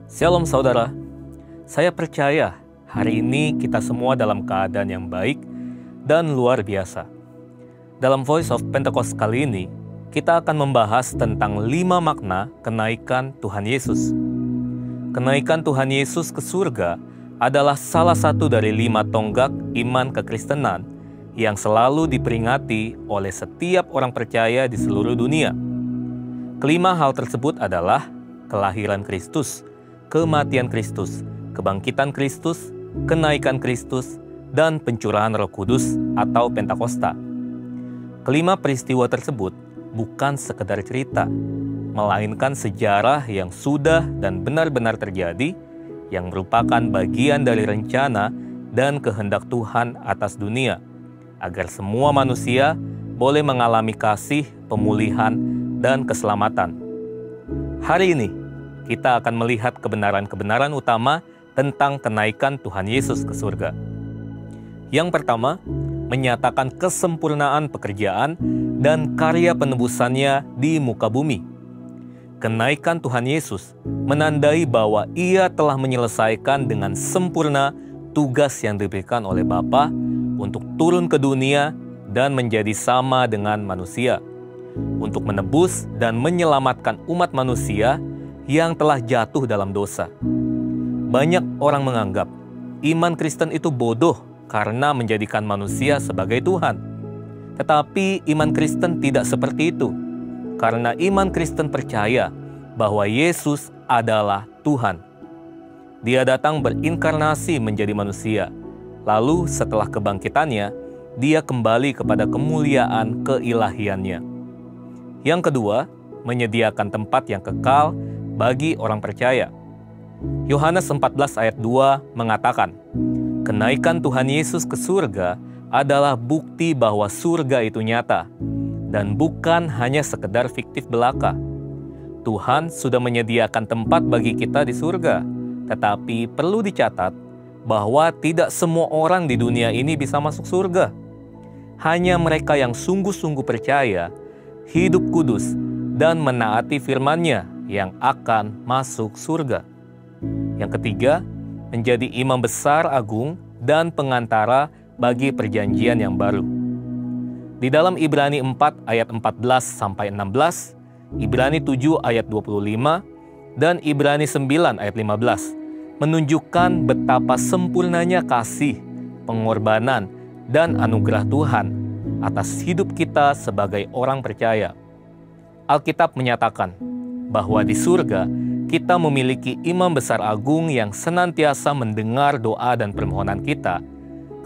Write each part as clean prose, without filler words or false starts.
Shalom saudara, saya percaya hari ini kita semua dalam keadaan yang baik dan luar biasa. Dalam Voice of Pentecost kali ini, kita akan membahas tentang 5 makna kenaikan Tuhan Yesus. Kenaikan Tuhan Yesus ke surga adalah salah satu dari 5 tonggak iman kekristenan yang selalu diperingati oleh setiap orang percaya di seluruh dunia. Kelima hal tersebut adalah kelahiran Kristus, kematian Kristus, kebangkitan Kristus, kenaikan Kristus, dan pencurahan Roh Kudus atau Pentakosta. Kelima peristiwa tersebut bukan sekedar cerita, melainkan sejarah yang sudah dan benar-benar terjadi, yang merupakan bagian dari rencana dan kehendak Tuhan atas dunia, agar semua manusia boleh mengalami kasih, pemulihan, dan keselamatan. Hari ini, kita akan melihat kebenaran-kebenaran utama tentang kenaikan Tuhan Yesus ke surga. Yang pertama, menyatakan kesempurnaan pekerjaan dan karya penebusannya di muka bumi. Kenaikan Tuhan Yesus menandai bahwa Ia telah menyelesaikan dengan sempurna tugas yang diberikan oleh Bapa untuk turun ke dunia dan menjadi sama dengan manusia, untuk menebus dan menyelamatkan umat manusia yang telah jatuh dalam dosa. Banyak orang menganggap iman Kristen itu bodoh karena menjadikan manusia sebagai Tuhan. Tetapi iman Kristen tidak seperti itu, karena iman Kristen percaya bahwa Yesus adalah Tuhan. Dia datang berinkarnasi menjadi manusia, lalu setelah kebangkitannya, Dia kembali kepada kemuliaan keilahiannya. Yang kedua, menyediakan tempat yang kekal bagi orang percaya. Yohanes 14 ayat 2 mengatakan, kenaikan Tuhan Yesus ke surga adalah bukti bahwa surga itu nyata dan bukan hanya sekedar fiktif belaka. Tuhan sudah menyediakan tempat bagi kita di surga, tetapi perlu dicatat bahwa tidak semua orang di dunia ini bisa masuk surga. Hanya mereka yang sungguh-sungguh percaya, hidup kudus, dan menaati firman-Nya yang akan masuk surga. Yang ketiga, menjadi imam besar agung dan pengantara bagi perjanjian yang baru. Di dalam Ibrani 4 ayat 14-16, Ibrani 7 ayat 25, dan Ibrani 9 ayat 15 menunjukkan betapa sempurnanya kasih, pengorbanan, dan anugerah Tuhan atas hidup kita sebagai orang percaya. Alkitab menyatakan bahwa di surga kita memiliki imam besar agung yang senantiasa mendengar doa dan permohonan kita,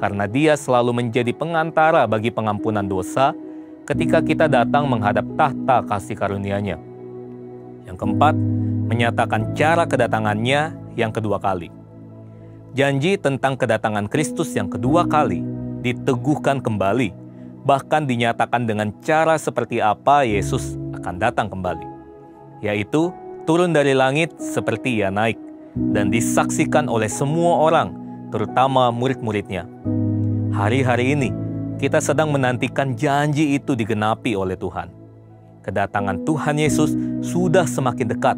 karena Dia selalu menjadi pengantara bagi pengampunan dosa ketika kita datang menghadap tahta kasih karunia-Nya. Yang keempat, menyatakan cara kedatangannya yang kedua kali. Janji tentang kedatangan Kristus yang kedua kali diteguhkan kembali, bahkan dinyatakan dengan cara seperti apa Yesus akan datang kembali, yaitu turun dari langit seperti Ia naik, dan disaksikan oleh semua orang, terutama murid-murid-Nya. Hari-hari ini, kita sedang menantikan janji itu digenapi oleh Tuhan. Kedatangan Tuhan Yesus sudah semakin dekat.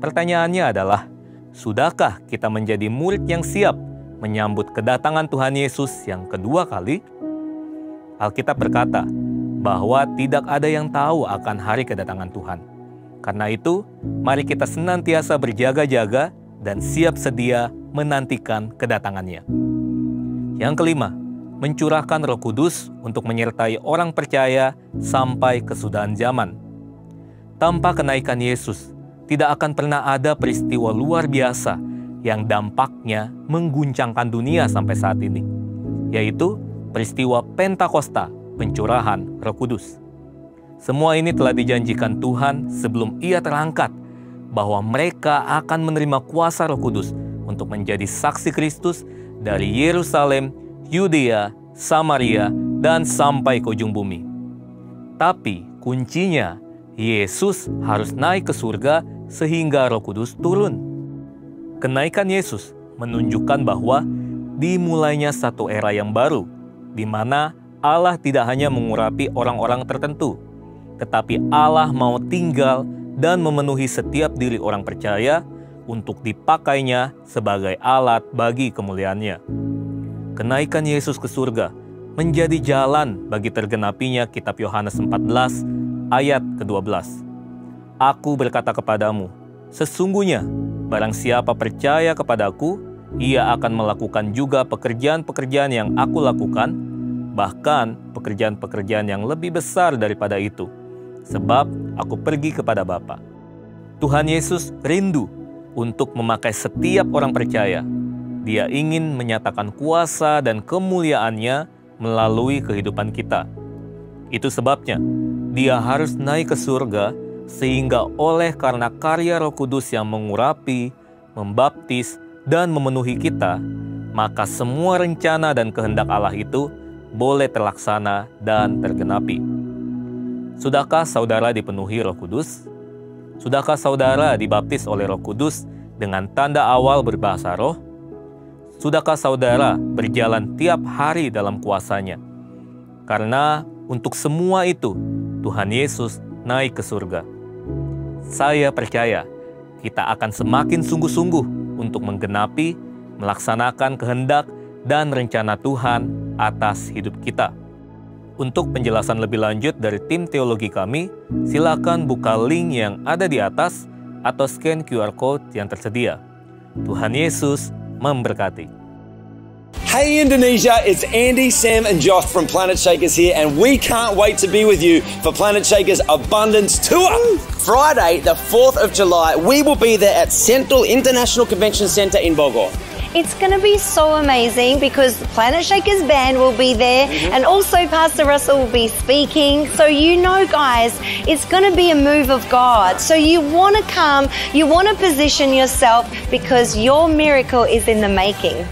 Pertanyaannya adalah, sudahkah kita menjadi murid yang siap menyambut kedatangan Tuhan Yesus yang kedua kali? Alkitab berkata bahwa tidak ada yang tahu akan hari kedatangan Tuhan. Karena itu, mari kita senantiasa berjaga-jaga dan siap sedia menantikan kedatangannya. Yang kelima, mencurahkan Roh Kudus untuk menyertai orang percaya sampai kesudahan zaman. Tanpa kenaikan Yesus, tidak akan pernah ada peristiwa luar biasa yang dampaknya mengguncangkan dunia sampai saat ini, yaitu peristiwa Pentakosta, pencurahan Roh Kudus. Semua ini telah dijanjikan Tuhan sebelum Ia terangkat, bahwa mereka akan menerima kuasa Roh Kudus untuk menjadi saksi Kristus dari Yerusalem, Yudea, Samaria, dan sampai ke ujung bumi. Tapi kuncinya, Yesus harus naik ke surga sehingga Roh Kudus turun. Kenaikan Yesus menunjukkan bahwa dimulainya satu era yang baru, di mana Allah tidak hanya mengurapi orang-orang tertentu, tetapi Allah mau tinggal dan memenuhi setiap diri orang percaya untuk dipakainya sebagai alat bagi kemuliaan-Nya. Kenaikan Yesus ke surga menjadi jalan bagi tergenapinya kitab Yohanes 14 ayat ke-12. Aku berkata kepadamu, sesungguhnya barang siapa percaya kepadaku, ia akan melakukan juga pekerjaan-pekerjaan yang aku lakukan, bahkan pekerjaan-pekerjaan yang lebih besar daripada itu, sebab aku pergi kepada Bapa. Tuhan Yesus rindu untuk memakai setiap orang percaya. Dia ingin menyatakan kuasa dan kemuliaan-Nya melalui kehidupan kita. Itu sebabnya Dia harus naik ke surga, sehingga oleh karena karya Roh Kudus yang mengurapi, membaptis, dan memenuhi kita, maka semua rencana dan kehendak Allah itu boleh terlaksana dan tergenapi. Sudahkah saudara dipenuhi Roh Kudus? Sudahkah saudara dibaptis oleh Roh Kudus dengan tanda awal berbahasa roh? Sudahkah saudara berjalan tiap hari dalam kuasa-Nya? Karena untuk semua itu, Tuhan Yesus naik ke surga. Saya percaya kita akan semakin sungguh-sungguh untuk menggenapi, melaksanakan kehendak dan rencana Tuhan atas hidup kita. Untuk penjelasan lebih lanjut dari tim teologi kami, silakan buka link yang ada di atas atau scan QR Code yang tersedia. Tuhan Yesus memberkati. Hey Indonesia, it's Andy, Sam and Josh from Planet Shakers here, and we can't wait to be with you for Planet Shakers Abundance Tour. Friday, the 4th of July, we will be there at Central International Convention Centre in Bogor. It's going to be so amazing because the Planet Shakers band will be there and also Pastor Russell will be speaking. So you know, guys, it's going to be a move of God. So you want to come, you want to position yourself because your miracle is in the making.